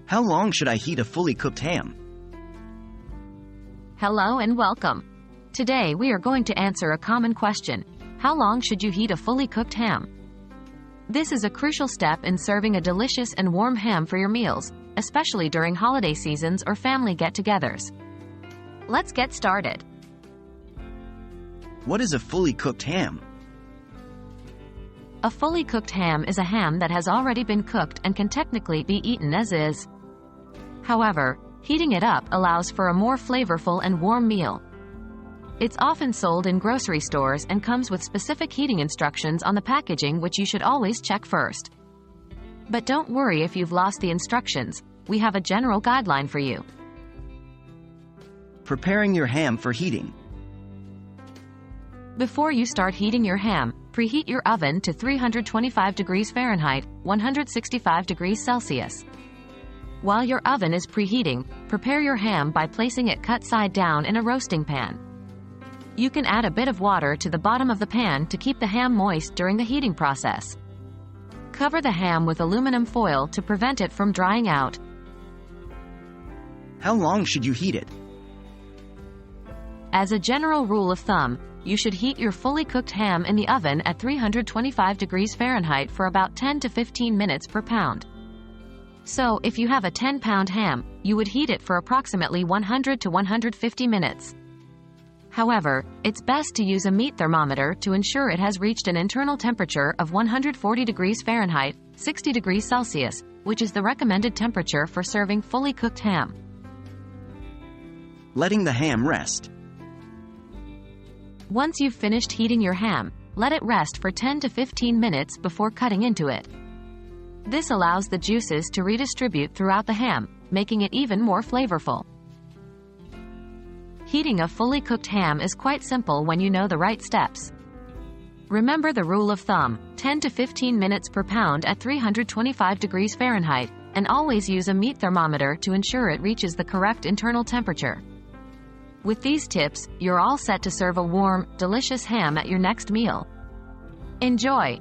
How long should I heat a fully cooked ham? Hello and welcome. Today we are going to answer a common question. How long should you heat a fully cooked ham? This is a crucial step in serving a delicious and warm ham for your meals, especially during holiday seasons or family get-togethers. Let's get started. What is a fully cooked ham? A fully cooked ham is a ham that has already been cooked and can technically be eaten as is. However, heating it up allows for a more flavorful and warm meal. It's often sold in grocery stores and comes with specific heating instructions on the packaging, which you should always check first. But don't worry if you've lost the instructions, we have a general guideline for you. Preparing your ham for heating. Before you start heating your ham, preheat your oven to 325 degrees Fahrenheit, 165 degrees Celsius. While your oven is preheating, prepare your ham by placing it cut side down in a roasting pan. You can add a bit of water to the bottom of the pan to keep the ham moist during the heating process. Cover the ham with aluminum foil to prevent it from drying out. How long should you heat it? As a general rule of thumb, you should heat your fully cooked ham in the oven at 325 degrees Fahrenheit for about 10 to 15 minutes per pound. So, if you have a 10-pound ham, you would heat it for approximately 100 to 150 minutes. However, it's best to use a meat thermometer to ensure it has reached an internal temperature of 140 degrees Fahrenheit, 60 degrees Celsius, which is the recommended temperature for serving fully cooked ham. Letting the ham rest. Once you've finished heating your ham, let it rest for 10 to 15 minutes before cutting into it. This allows the juices to redistribute throughout the ham, making it even more flavorful. Heating a fully cooked ham is quite simple when you know the right steps. Remember the rule of thumb, 10 to 15 minutes per pound at 325 degrees Fahrenheit, and always use a meat thermometer to ensure it reaches the correct internal temperature. With these tips, you're all set to serve a warm, delicious ham at your next meal. Enjoy!